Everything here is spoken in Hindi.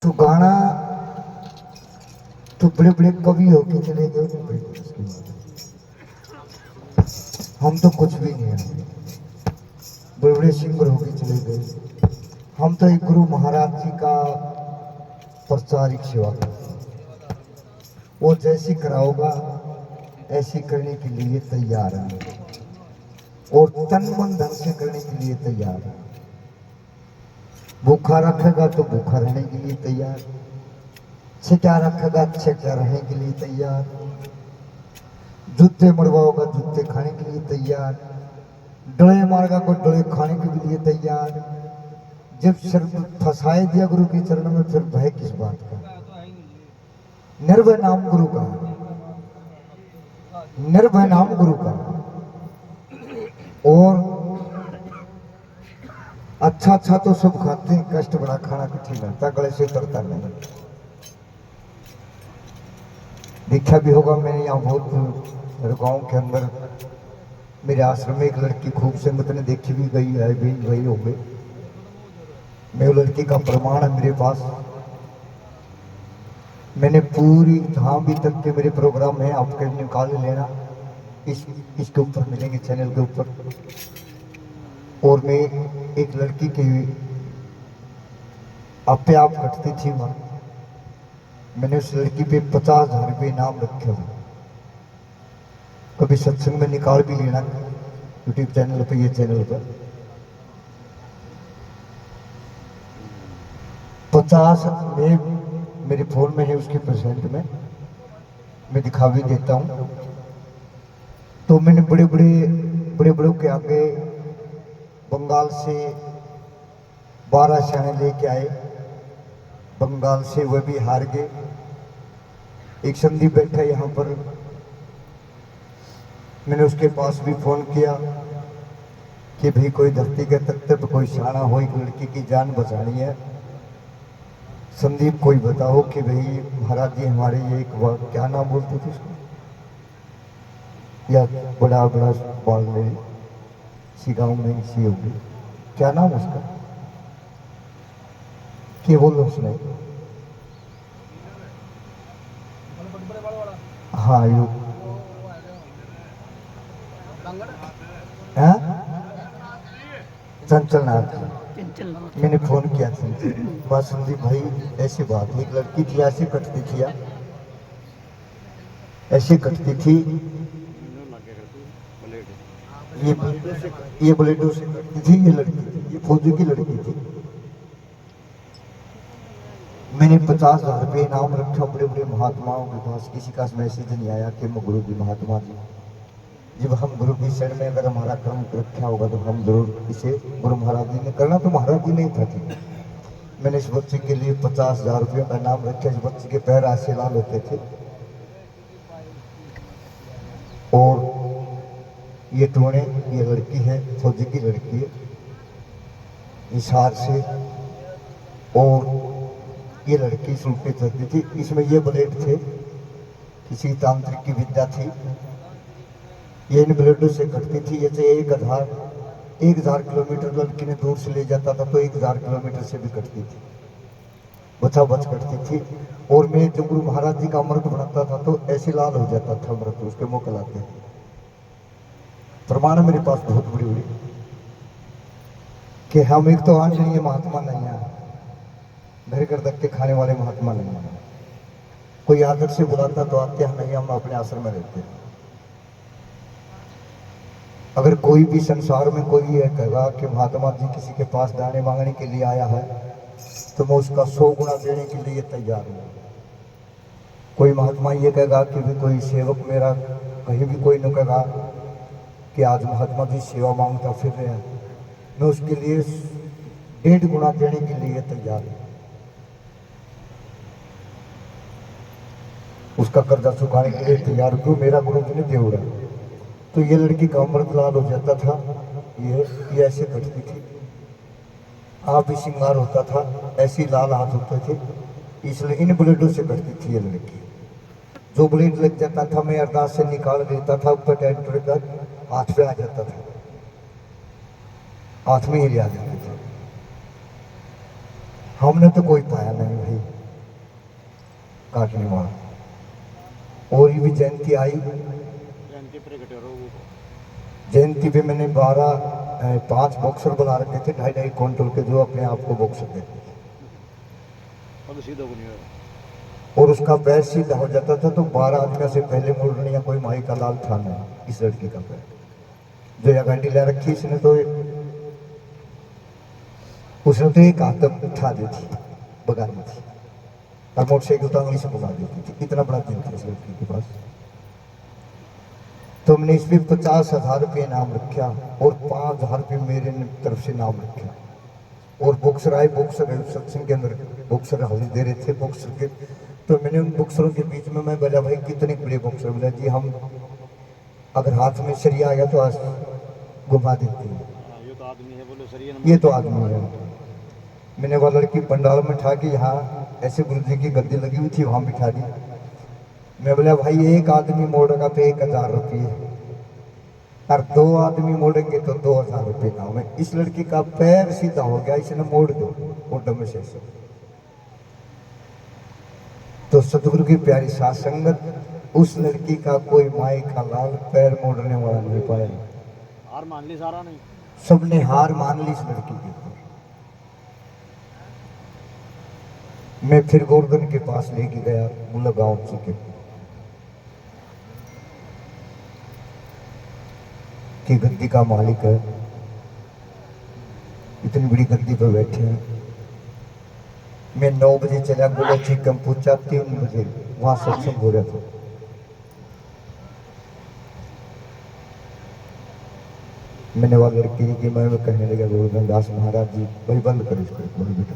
तो गाना तो बड़े बड़े कवि होके चले गए तो बड़ी मुश्किल बात है। हम तो कुछ भी नहीं है, बड़े बड़े सिंगर होके चले गए। हम तो एक गुरु महाराज जी का प्रचारिक सेवा करते हैं। वो जैसी कराओगा ऐसी करने के लिए तैयार है और तन मन धन से करने के लिए तैयार है। भूखा रखेगा तो भूखा रहने के लिए तैयार, छिटा रखेगा छिटा रहने के लिए तैयार, जूते मरवाओगा जूते खाने के लिए तैयार, डले मारेगा को डले खाने के लिए तैयार। जब सिर फंसाए दिया गुरु के चरण में फिर भय किस बात का। निर्भय नाम गुरु का, निर्भय नाम गुरु का। और अच्छा अच्छा तो सब खाते हैं, कष्ट बड़ा खाना कठिन लगता, गले से उतरता नहीं। देखा भी होगा मैंने यहाँ बहुत मेरे गाँव के अंदर मेरे आश्रम में एक लड़की खूब से मतलब देखी भी गई है, भी वही हो गई। मैं वो लड़की का प्रमाण है मेरे पास। मैंने पूरी जहाँ भी तक के मेरे प्रोग्राम है आपके निकाल लेना, इसके ऊपर मिलेंगे चैनल के ऊपर। और मैं एक लड़की की आपे आप कटती थी वहाँ, मैंने उस लड़की पे 50,000 रुपये इनाम रखे हुए। कभी सत्संग में निकाल भी लेना यूट्यूब चैनल पे, ये चैनल पर 50 में मेरे फोन में है, उसके परसेंट में मैं दिखा भी देता हूँ। तो मैंने बड़े बड़े के आगे बंगाल से 12 सियाने लेके आए, बंगाल से वह भी हार गए। एक संदीप बैठा यहाँ पर, मैंने उसके पास भी फोन किया कि भाई कोई धरती के तख्ते पर कोई सियाना हो, एक लड़की की जान बचानी है। संदीप कोई बताओ कि भाई महाराज जी हमारे ये एक क्या नाम बोलते थे उसको, या बड़ा बड़ा बाल ले इसी गाँव में इसी होगी, क्या नाम उसका, क्या बोलो उसने। हाँ यू चंचल नाथ। मैंने फोन किया था, बस संदीप भाई ऐसी बात, एक लड़की थी ऐसे कटती थी, ऐसे कटती थी, ये ब्लेडो से कटती थी, ये लड़की थी, ये फौजी की लड़की थी। मैंने 50,000 रुपये इनाम रखा बड़े बड़े महात्माओं के पास, किसी का मैसेज नहीं आया कि मैं गुरु की महात्मा जी। जब हम गुरु की शरण में अगर हमारा कर्म रखा होगा तो हम जरूर इसे गुरु महाराज जी ने करना, तो महाराज जी नहीं था कि मैंने इस बच्चे के लिए 50,000 रुपये का इनाम रखा। इस बच्चे के पैर ऐसे लाल होते थे। और ये टोने, ये लड़की है फौजी की लड़की है हिसार से, और ये लड़की सुलटे चलती थी। इसमें ये ब्लेड थे, किसी तांत्रिक की विद्या थी, ये इन ब्लेडों से कटती थी। जैसे 1,000 किलोमीटर लड़की ने दूर से ले जाता था तो 1,000 किलोमीटर से भी कटती थी, बचा बच कटती थी। और मैं जब गुरु महाराज जी का अमृत बनाता था तो ऐसे लाल हो जाता था अमृत, उसके मुँह कहलाते थे। प्रमाण मेरे पास बहुत बड़ी बड़ी कि हम एक तो आंजनीय महात्मा नहीं है, घर कर धक्के खाने वाले महात्मा नहीं है। कोई आदर से बुलाता तो आते हैं नहीं, हम अपने आश्रम में रहते हैं। अगर कोई भी संसार में कोई ये कहेगा कि महात्मा जी किसी के पास दाने मांगने के लिए आया है तो मैं उसका 100 गुना देने के लिए तैयार हूँ। कोई महात्मा ये कहेगा कि भी कोई सेवक मेरा, कहीं भी कोई न कहेगा कि आज महात्मा जी सेवा मांगता फिर रहे हैं, मैं उसके लिए 1.5 गुना देने के लिए तैयार हूँ। उसका कर्जा चुकाने के लिए तैयार हूँ, मेरा गुरु जी ने देवड़ा। तो ये लड़की का अमृत लाल हो जाता था, ये ऐसे कटती थी, आप भी श्रृंगार होता था, ऐसे लाल हाथ होते थे, इसलिए इन ब्लेडों से कटती थी ये लड़की। जो ब्लेड लग जाता था मैं अरदास से निकाल देता था, ऊपर टेंटर कर हाथ पे आ जाता था, हाथ में ही ले आ जाते थे। हमने तो कोई पाया नहीं भाई, काटने वाला। और ये भी जयंती आई, जयंती पे मैंने 5 बॉक्सर बुला रखे थे 2.5 क्विंटल के, जो अपने आप को बॉक्सर देते थे और उसका पैर सीधा हो जाता था। तो 12 आदमी से पहले मोड़ने या कोई माई का लाल था नहीं इस लड़की का पैर। जो यह गाड़ी ले रखी इसने तो उसने तो एक हाथ उठा दी थी, भगा दी थी और मोटरसाइकिल तो अंगली से भगा देती थी। इतना बड़ा दिन था इस लड़की के पास। तो हमने इस पर 50,000 रुपये इनाम रखा और 5,000 रुपये मेरे तरफ से इनाम रखा। और बॉक्सर आए, बॉक्सर सत्संग के अंदर बॉक्सर हाजिर दे रहे थे बॉक्सर के। तो मैंने उन बॉक्सरों के बीच में मैं बोला, भाई कितने बड़े बॉक्सर? बोला जी हम अगर हाथ में सरिया आ गया तो आज घुमा देते हैं। ये तो आदमी है, बोलो सरिया ये तो आदमी है। मैंने वो लड़की पंडाल में उठा के यहाँ ऐसे गुरु जी की गद्दी लगी हुई थी वहां बिठा दी। मैं बोला भाई एक आदमी मोड़ेगा तो 1,000 रुपये और 2 आदमी मोड़ेंगे तो 2,000 रुपये का। मैं इस लड़की का पैर सीधा हो गया, इसने मोड़ दो ओडो में से। तो सतगुरु की प्यारी साथ संगत, उस लड़की का कोई माई का लाल पैर मोड़ने वाला नहीं पाया। हार मान ली सारा नहीं, सबने हार मान ली इस लड़की की। मैं फिर गोवर्धन के पास लेके गया, बोला गाँव जी के कि गद्दी का मालिक है, इतनी बड़ी गद्दी पर बैठे हैं। मैं 9 बजे चला गोलोची कम पूछा, 3 बजे वहां सत्संग हो रहा था। मैंने वाला लड़की की मैं कहने लगा गोवर्धन दास महाराज जी भाई बंद करो इसको।